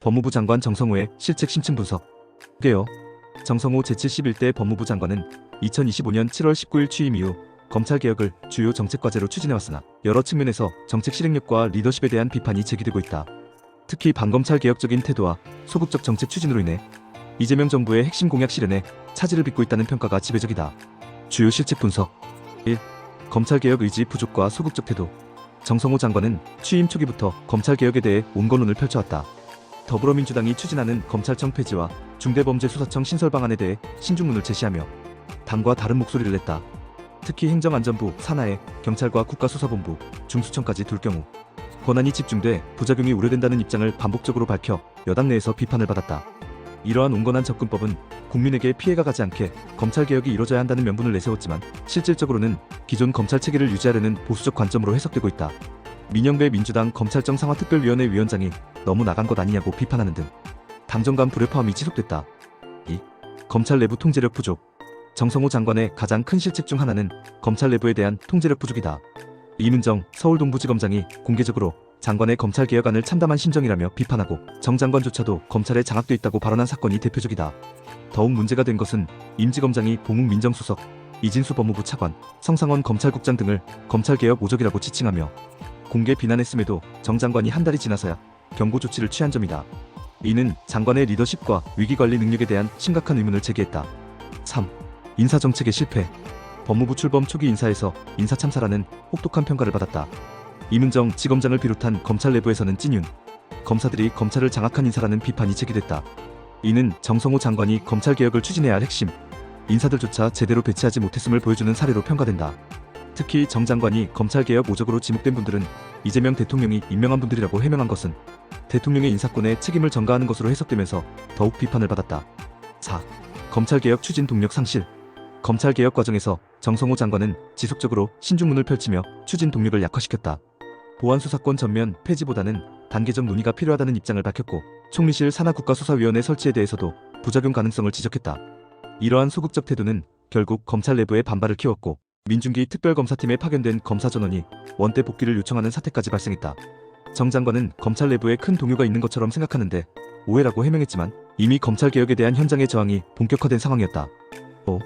법무부 장관 정성호의 실책 심층 분석. 게요. 정성호 제71대 법무부 장관은 2025년 7월 19일 취임 이후 검찰개혁을 주요 정책과제로 추진해왔으나 여러 측면에서 정책 실행력과 리더십에 대한 비판이 제기되고 있다. 특히 반검찰 개혁적인 태도와 소극적 정책 추진으로 인해 이재명 정부의 핵심 공약 실현에 차질을 빚고 있다는 평가가 지배적이다. 주요 실책 분석. 1. 검찰개혁 의지 부족과 소극적 태도. 정성호 장관은 취임 초기부터 검찰개혁에 대해 온건론을 펼쳐왔다. 더불어민주당이 추진하는 검찰청 폐지와 중대범죄수사청 신설 방안에 대해 신중론을 제시하며 당과 다른 목소리를 냈다. 특히 행정안전부 산하에 경찰과 국가수사본부, 중수청까지 둘 경우 권한이 집중돼 부작용이 우려된다는 입장을 반복적으로 밝혀 여당 내에서 비판을 받았다. 이러한 온건한 접근법은 국민에게 피해가 가지 않게 검찰개혁이 이뤄져야 한다는 명분을 내세웠지만 실질적으로는 기존 검찰 체계를 유지하려는 보수적 관점으로 해석되고 있다. 민영배 민주당 검찰청 상하특별위원회 위원장이 너무 나간 것 아니냐고 비판하는 등 당정 간 불협화음이 지속됐다. 2. 검찰 내부 통제력 부족. 정성호 장관의 가장 큰 실책 중 하나는 검찰 내부에 대한 통제력 부족이다. 이문정 서울동부지검장이 공개적으로 장관의 검찰개혁안을 참담한 심정이라며 비판하고 정 장관조차도 검찰에 장악돼 있다고 발언한 사건이 대표적이다. 더욱 문제가 된 것은 임지검장이 봉욱 민정수석, 이진수 법무부 차관, 성상원 검찰국장 등을 검찰개혁 오적이라고 지칭하며 공개 비난했음에도 정 장관이 한 달이 지나서야 경고 조치를 취한 점이다. 이는 장관의 리더십과 위기관리 능력에 대한 심각한 의문을 제기했다. 3. 인사정책의 실패. 법무부 출범 초기 인사에서 인사참사라는 혹독한 평가를 받았다. 이문정 지검장을 비롯한 검찰 내부에서는 찐윤 검사들이 검찰을 장악한 인사라는 비판이 제기됐다. 이는 정성호 장관이 검찰개혁을 추진해야 할 핵심 인사들조차 제대로 배치하지 못했음을 보여주는 사례로 평가된다. 특히 정 장관이 검찰개혁 오적으로 지목된 분들은 이재명 대통령이 임명한 분들이라고 해명한 것은 대통령의 인사권에 책임을 전가하는 것으로 해석되면서 더욱 비판을 받았다. 4. 검찰개혁 추진 동력 상실. 검찰개혁 과정에서 정성호 장관은 지속적으로 신중문을 펼치며 추진 동력을 약화시켰다. 보안수사권 전면 폐지보다는 단계적 논의가 필요하다는 입장을 밝혔고 총리실 산하국가수사위원회 설치에 대해서도 부작용 가능성을 지적했다. 이러한 소극적 태도는 결국 검찰 내부의 반발을 키웠고 민중기 특별검사팀에 파견된 검사 전원이 원대 복귀를 요청하는 사태까지 발생했다. 정 장관은 검찰 내부에 큰 동요가 있는 것처럼 생각하는데 오해라고 해명했지만 이미 검찰개혁에 대한 현장의 저항이 본격화된 상황이었다. 5.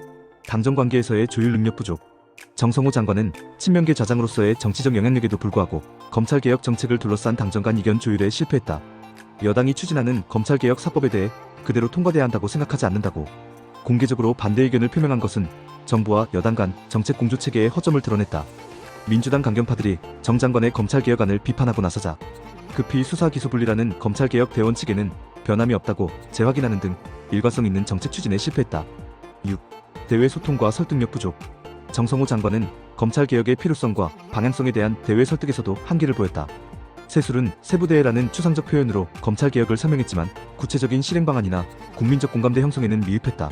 당정관계에서의 조율 능력 부족. 정성호 장관은 친명계 좌장으로서의 정치적 영향력에도 불구하고 검찰개혁 정책을 둘러싼 당정 간 이견 조율에 실패했다. 여당이 추진하는 검찰개혁 4법에 대해 그대로 통과돼야 한다고 생각하지 않는다고 공개적으로 반대 의견을 표명한 것은 정부와 여당 간 정책 공조체계의 허점을 드러냈다. 민주당 강경파들이 정 장관의 검찰개혁안을 비판하고 나서자 급히 수사기소분리라는 검찰개혁 대원 측에는 변함이 없다고 재확인하는 등 일관성 있는 정책 추진에 실패했다. 6. 대외 소통과 설득력 부족. 정성호 장관은 검찰개혁의 필요성과 방향성에 대한 대외 설득에서도 한계를 보였다. 세술은 세부대회라는 추상적 표현으로 검찰개혁을 설명했지만 구체적인 실행 방안이나 국민적 공감대 형성에는 미흡했다.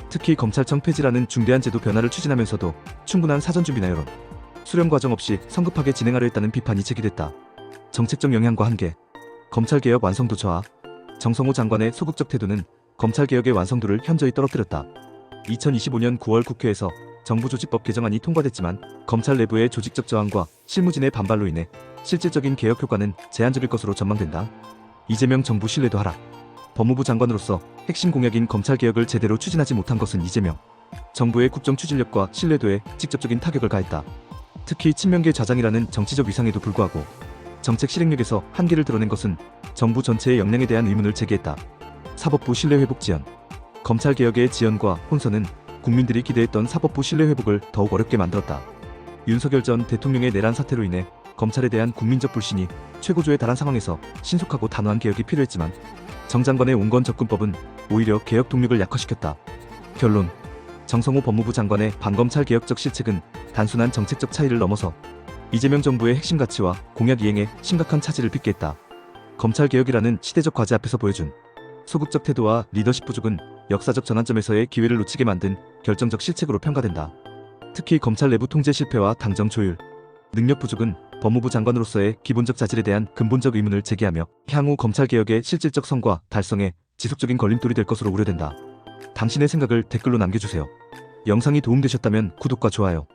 특히 검찰청 폐지라는 중대한 제도 변화를 추진하면서도 충분한 사전 준비나 여론, 수렴 과정 없이 성급하게 진행하려 했다는 비판이 제기됐다. 정책적 영향과 한계. 검찰개혁 완성도 저하. 정성호 장관의 소극적 태도는 검찰개혁의 완성도를 현저히 떨어뜨렸다. 2025년 9월 국회에서 정부조직법 개정안이 통과됐지만 검찰 내부의 조직적 저항과 실무진의 반발로 인해 실질적인 개혁 효과는 제한적일 것으로 전망된다. 이재명 정부 신뢰도 하락. 법무부 장관으로서 핵심 공약인 검찰개혁을 제대로 추진하지 못한 것은 이재명 정부의 국정 추진력과 신뢰도에 직접적인 타격을 가했다. 특히 친명계 좌장이라는 정치적 위상에도 불구하고 정책 실행력에서 한계를 드러낸 것은 정부 전체의 역량에 대한 의문을 제기했다. 사법부 신뢰회복 지연. 검찰개혁의 지연과 혼선은 국민들이 기대했던 사법부 신뢰회복을 더욱 어렵게 만들었다. 윤석열 전 대통령의 내란 사태로 인해 검찰에 대한 국민적 불신이 최고조에 달한 상황에서 신속하고 단호한 개혁이 필요했지만 정 장관의 온건 접근법은 오히려 개혁 동력을 약화시켰다. 결론. 정성호 법무부 장관의 반검찰 개혁적 실책은 단순한 정책적 차이를 넘어서 이재명 정부의 핵심 가치와 공약 이행에 심각한 차질을 빚게 했다. 검찰개혁이라는 시대적 과제 앞에서 보여준 소극적 태도와 리더십 부족은 역사적 전환점에서의 기회를 놓치게 만든 결정적 실책으로 평가된다. 특히 검찰 내부 통제 실패와 당정 조율, 능력 부족은 법무부 장관으로서의 기본적 자질에 대한 근본적 의문을 제기하며 향후 검찰개혁의 실질적 성과 달성에 지속적인 걸림돌이 될 것으로 우려된다. 당신의 생각을 댓글로 남겨주세요. 영상이 도움되셨다면 구독과 좋아요,